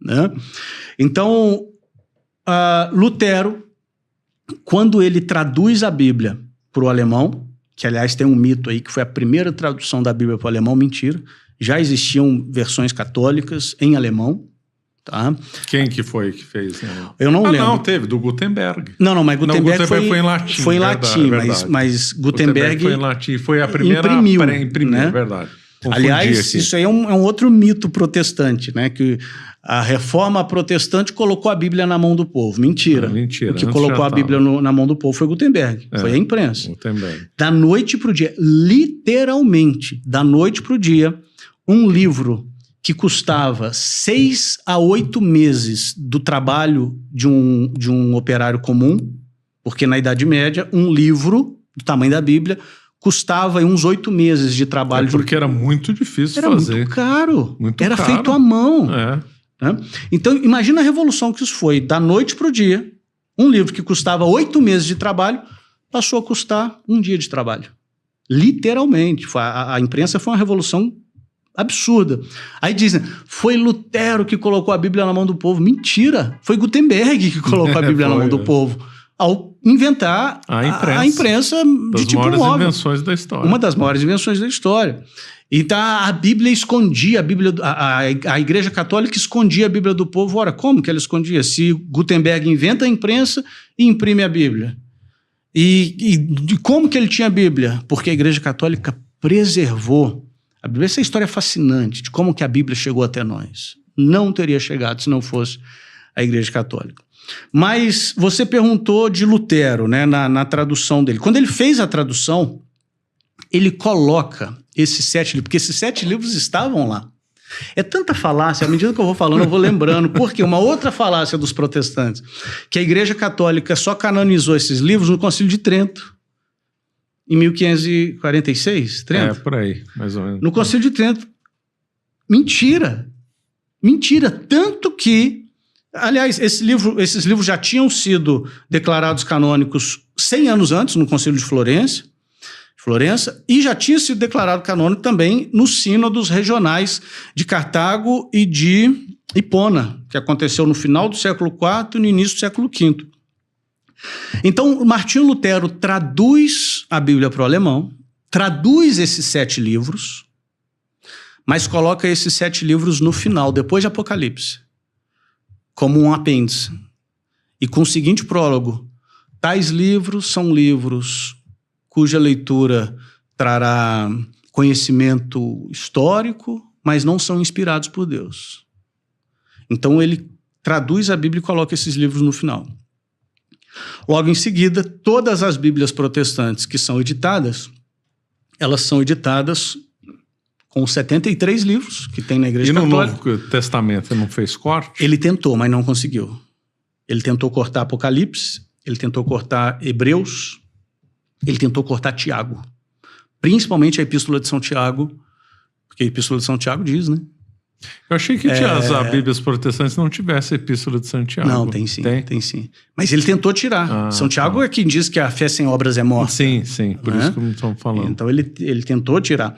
né? Então, Lutero, quando ele traduz a Bíblia para o alemão, que aliás tem um mito aí que foi a primeira tradução da Bíblia para o alemão, mentira, já existiam versões católicas em alemão, tá? Quem que foi que fez? Eu não lembro. Não, teve, do Gutenberg. Não, mas Gutenberg foi em latim. Foi em latim, mas Gutenberg foi em latim, foi a primeira imprimiu, né? Verdade. Aliás, aqui. Isso aí é um outro mito protestante, né? Que a reforma protestante colocou a Bíblia na mão do povo. Mentira. Mentira. O que colocou a Bíblia na mão do povo foi Gutenberg. Foi a imprensa. Gutenberg. Da noite para o dia, literalmente, da noite para o dia, um livro que custava 6 a 8 meses do trabalho de um operário comum, porque na Idade Média, um livro do tamanho da Bíblia custava uns 8 meses de trabalho. Porque era muito difícil era fazer. Era muito caro. Era caro. feito à mão. É. Né? Então, imagina a revolução que isso foi. Da noite para o dia, um livro que custava 8 meses de trabalho passou a custar um dia de trabalho. Literalmente. A imprensa foi uma revolução absurda. Aí dizem, foi Lutero que colocou a Bíblia na mão do povo. Mentira! Foi Gutenberg que colocou a Bíblia na mão do povo. Ao inventar a imprensa de tipo móvel. Uma das invenções da história. Uma das maiores invenções da história. Então a Bíblia escondia, a Igreja Católica escondia a Bíblia do povo. Ora, como que ela escondia? Se Gutenberg inventa a imprensa e imprime a Bíblia. E como que ele tinha a Bíblia? Porque a Igreja Católica preservou a Bíblia. Essa história é fascinante de como que a Bíblia chegou até nós. Não teria chegado se não fosse a Igreja Católica. Mas você perguntou de Lutero, né, na tradução dele. Quando ele fez a tradução, ele coloca esses 7 livros, porque esses 7 livros estavam lá. É tanta falácia, à medida que eu vou falando, eu vou lembrando. Porque uma outra falácia dos protestantes, que a Igreja Católica só canonizou esses livros no Concílio de Trento, em 1546, Trento? Por aí, mais ou menos. No Concílio de Trento. Mentira. Mentira. Tanto que, aliás, esses livros já tinham sido declarados canônicos 100 anos antes, no Concílio de Florença, e já tinha sido declarado canônico também nos sínodos regionais de Cartago e de Hipona, que aconteceu no final do século IV e no início do século V. Então, Martinho Lutero traduz a Bíblia para o alemão, traduz esses 7 livros, mas coloca esses 7 livros no final, depois de Apocalipse, como um apêndice. E com o seguinte prólogo: tais livros são livros cuja leitura trará conhecimento histórico, mas não são inspirados por Deus. Então ele traduz a Bíblia e coloca esses livros no final. Logo em seguida, todas as Bíblias protestantes que são editadas, elas são editadas com 73 livros que tem na Igreja Católica. E no Novo Testamento ele não fez corte? Ele tentou, mas não conseguiu. Ele tentou cortar Apocalipse, ele tentou cortar Hebreus, ele tentou cortar Tiago. Principalmente a Epístola de São Tiago, porque a Epístola de São Tiago diz, né? Eu achei que as Bíblias protestantes não tivessem a Epístola de Santiago. Não, tem sim, tem sim. Mas ele tentou tirar. São Tiago é quem diz que a fé sem obras é morta. Sim, por isso que não estamos falando. Então ele tentou tirar.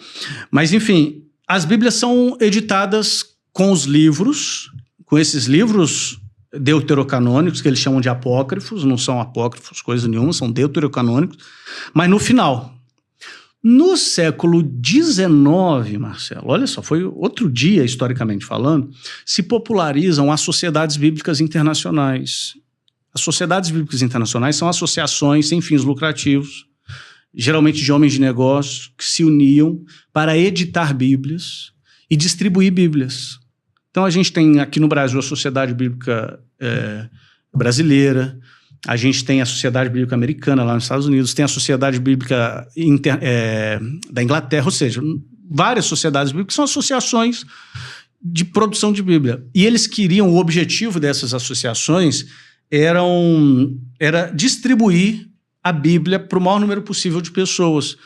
Mas enfim, as Bíblias são editadas com os livros, com esses livros deuterocanônicos, que eles chamam de apócrifos, não são apócrifos coisa nenhuma, são deuterocanônicos, mas no final. No século XIX, Marcelo, olha só, foi outro dia, historicamente falando, se popularizam as sociedades bíblicas internacionais. As sociedades bíblicas internacionais são associações sem fins lucrativos, geralmente de homens de negócios, que se uniam para editar Bíblias e distribuir Bíblias. Então a gente tem aqui no Brasil a Sociedade Bíblica Brasileira, a gente tem a Sociedade Bíblica Americana lá nos Estados Unidos, tem a Sociedade Bíblica da Inglaterra, ou seja, várias sociedades bíblicas são associações de produção de Bíblia. E eles queriam, o objetivo dessas associações era distribuir a Bíblia para o maior número possível de pessoas.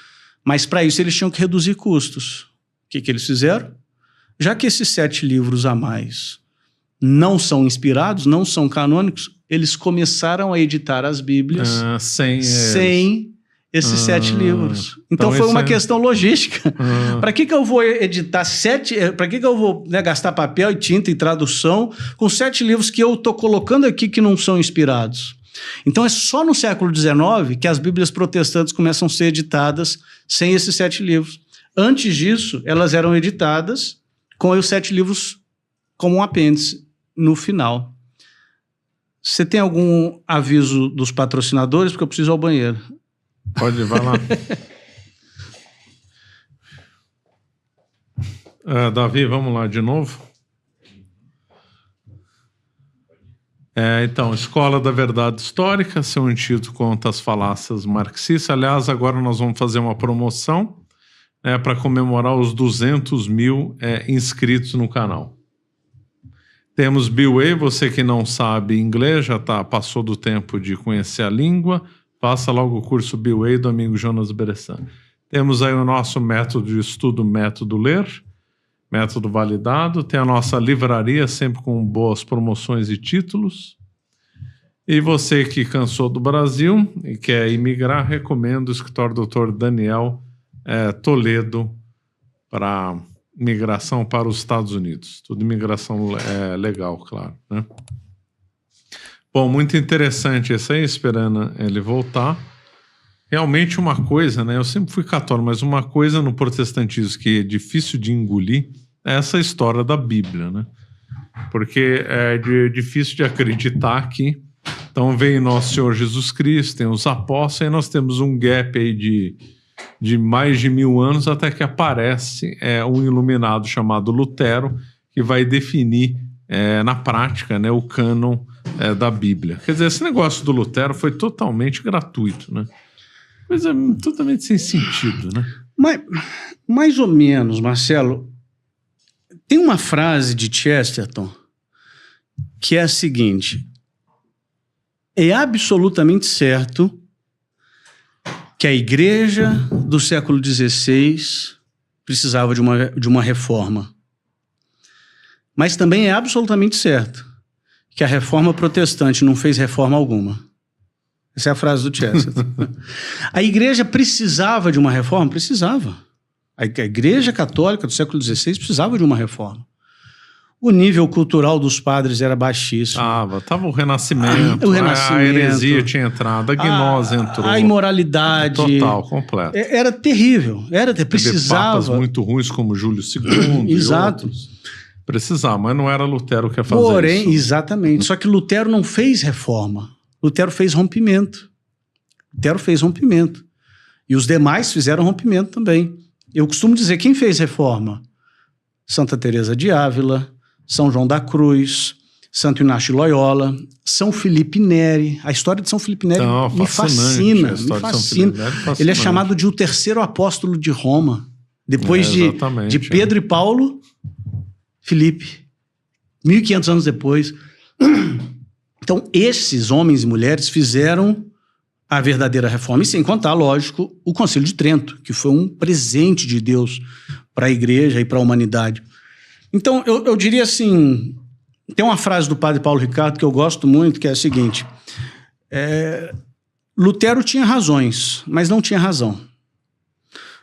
Mas para isso eles tinham que reduzir custos. O que eles fizeram? Já que esses 7 livros a mais não são inspirados, não são canônicos, eles começaram a editar as Bíblias sem esses 7 livros. Então foi uma questão logística. Para que eu vou editar 7... Para que eu vou, né, gastar papel e tinta e tradução com 7 livros que eu estou colocando aqui que não são inspirados? Então é só no século XIX que as Bíblias protestantes começam a ser editadas sem esses 7 livros. Antes disso, elas eram editadas com os 7 livros como um apêndice no final. Você tem algum aviso dos patrocinadores? Porque eu preciso ir ao banheiro. Pode, vai lá. Davi, vamos lá de novo. Então, Escola da Verdade Histórica, seu antídoto contra as falácias marxistas. Aliás, agora nós vamos fazer uma promoção para comemorar os 200 mil inscritos no canal. Temos B-Way, você que não sabe inglês, já passou do tempo de conhecer a língua, faça logo o curso B-Way do amigo Jonas Bressan. Temos aí o nosso método de estudo, Método Ler, método validado. Tem a nossa livraria, sempre com boas promoções e títulos. E você que cansou do Brasil e quer imigrar, recomendo o escritório Dr. Daniel Toledo para migração para os Estados Unidos. Tudo imigração legal, claro, né? Bom, muito interessante isso aí, esperando ele voltar. Realmente uma coisa, né? Eu sempre fui católico, mas uma coisa no protestantismo que é difícil de engolir é essa história da Bíblia, né? Porque é difícil de acreditar que... Então vem nosso Senhor Jesus Cristo, tem os apóstolos, aí nós temos um gap aí de mais de 1000 anos até que aparece um iluminado chamado Lutero, que vai definir na prática, né, o cânon da Bíblia. Quer dizer, esse negócio do Lutero foi totalmente gratuito, né? Coisa totalmente sem sentido, né? Mas, mais ou menos, Marcelo, tem uma frase de Chesterton que é a seguinte: é absolutamente certo que a igreja do século XVI precisava de uma reforma. Mas também é absolutamente certo que a reforma protestante não fez reforma alguma. Essa é a frase do Chesterton. A igreja precisava de uma reforma? Precisava. A igreja católica do século XVI precisava de uma reforma. O nível cultural dos padres era baixíssimo. Tava o Renascimento, a heresia tinha entrado, a gnose entrou. A imoralidade. Total, completo. Era terrível. Precisava. Papas muito ruins como Júlio II. Exato. E outros. Precisava, mas não era Lutero que ia fazer Porém, isso. Exatamente. Só que Lutero não fez reforma. Lutero fez rompimento. E os demais fizeram rompimento também. Eu costumo dizer, quem fez reforma? Santa Teresa de Ávila, São João da Cruz, Santo Inácio de Loyola, São Felipe Neri. A história de São Felipe Neri me fascina. Ele é chamado de o terceiro apóstolo de Roma. Depois de Pedro e Paulo, Felipe. 1500 anos depois. Então, esses homens e mulheres fizeram a verdadeira reforma. E sem contar, lógico, o Concílio de Trento, que foi um presente de Deus para a igreja e para a humanidade. Então, eu diria assim, tem uma frase do padre Paulo Ricardo que eu gosto muito, que é a seguinte: Lutero tinha razões, mas não tinha razão.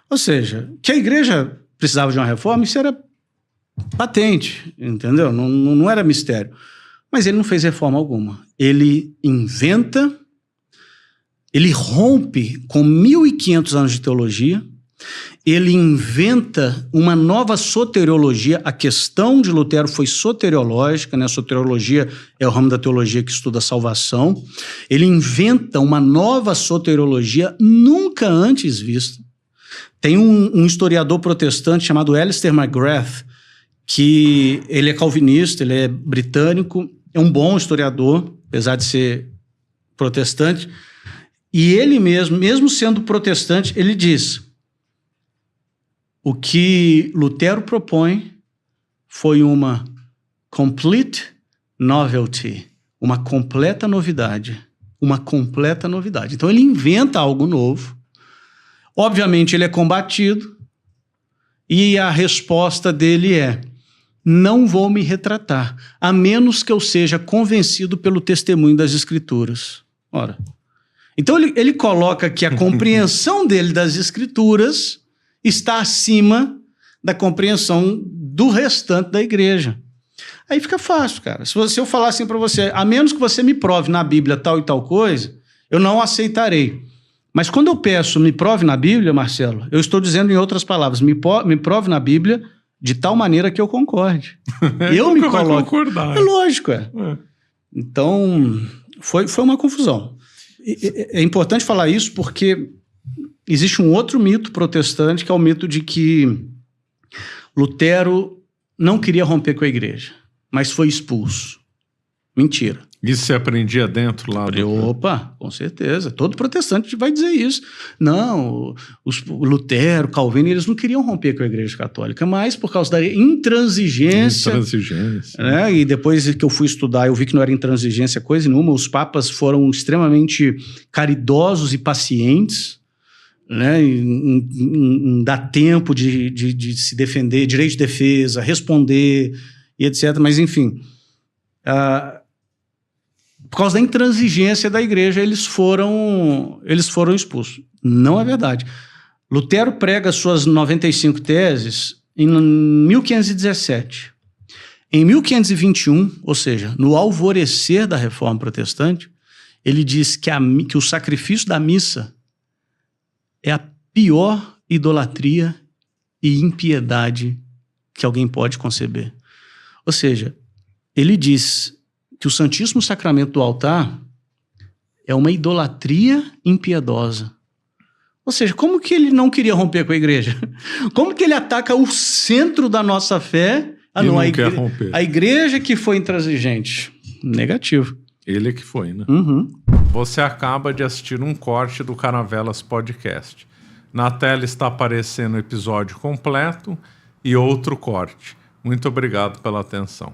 Ou seja, que a igreja precisava de uma reforma, isso era patente, entendeu? Não era mistério. Mas ele não fez reforma alguma. Ele inventa, ele rompe com 1500 anos de teologia, ele inventa uma nova soteriologia. A questão de Lutero foi soteriológica, né? A soteriologia é o ramo da teologia que estuda a salvação. Ele inventa uma nova soteriologia nunca antes vista. Tem um historiador protestante chamado Alistair McGrath, que ele é calvinista, ele é britânico, é um bom historiador, apesar de ser protestante, e ele mesmo sendo protestante, ele diz: o que Lutero propõe foi uma complete novelty, uma completa novidade. Então ele inventa algo novo. Obviamente ele é combatido e a resposta dele é: não vou me retratar, a menos que eu seja convencido pelo testemunho das Escrituras. Ora, Então ele coloca que a compreensão dele das Escrituras está acima da compreensão do restante da igreja. Aí fica fácil, cara. Se eu falar assim para você, a menos que você me prove na Bíblia tal e tal coisa, eu não aceitarei. Mas quando eu peço me prove na Bíblia, Marcelo, eu estou dizendo em outras palavras, me prove na Bíblia de tal maneira que eu concorde. Eu me coloco. Concordar. É lógico, Então, foi uma confusão. É importante falar isso porque existe um outro mito protestante, que é o mito de que Lutero não queria romper com a igreja, mas foi expulso. Mentira. Isso você aprendia dentro lá? Opa, com certeza. Todo protestante vai dizer isso. Não, Lutero, Calvino, eles não queriam romper com a igreja católica, mas por causa da intransigência. Né? E depois que eu fui estudar, eu vi que não era intransigência coisa nenhuma. Os papas foram extremamente caridosos e pacientes, né? Em dar tempo de se defender, direito de defesa, responder e etc. Mas, enfim... por causa da intransigência da igreja, eles foram expulsos. Não é verdade. Lutero prega suas 95 teses em 1517. Em 1521, ou seja, no alvorecer da Reforma Protestante, ele diz que o sacrifício da missa é a pior idolatria e impiedade que alguém pode conceber. Ou seja, ele diz que o Santíssimo Sacramento do altar é uma idolatria impiedosa. Ou seja, como que ele não queria romper com a igreja? Como que ele ataca o centro da nossa fé? Quer romper. A igreja que foi intransigente. Negativo. Ele é que foi, né? Uhum. Você acaba de assistir um corte do Caravelas Podcast. Na tela está aparecendo o episódio completo e outro corte. Muito obrigado pela atenção.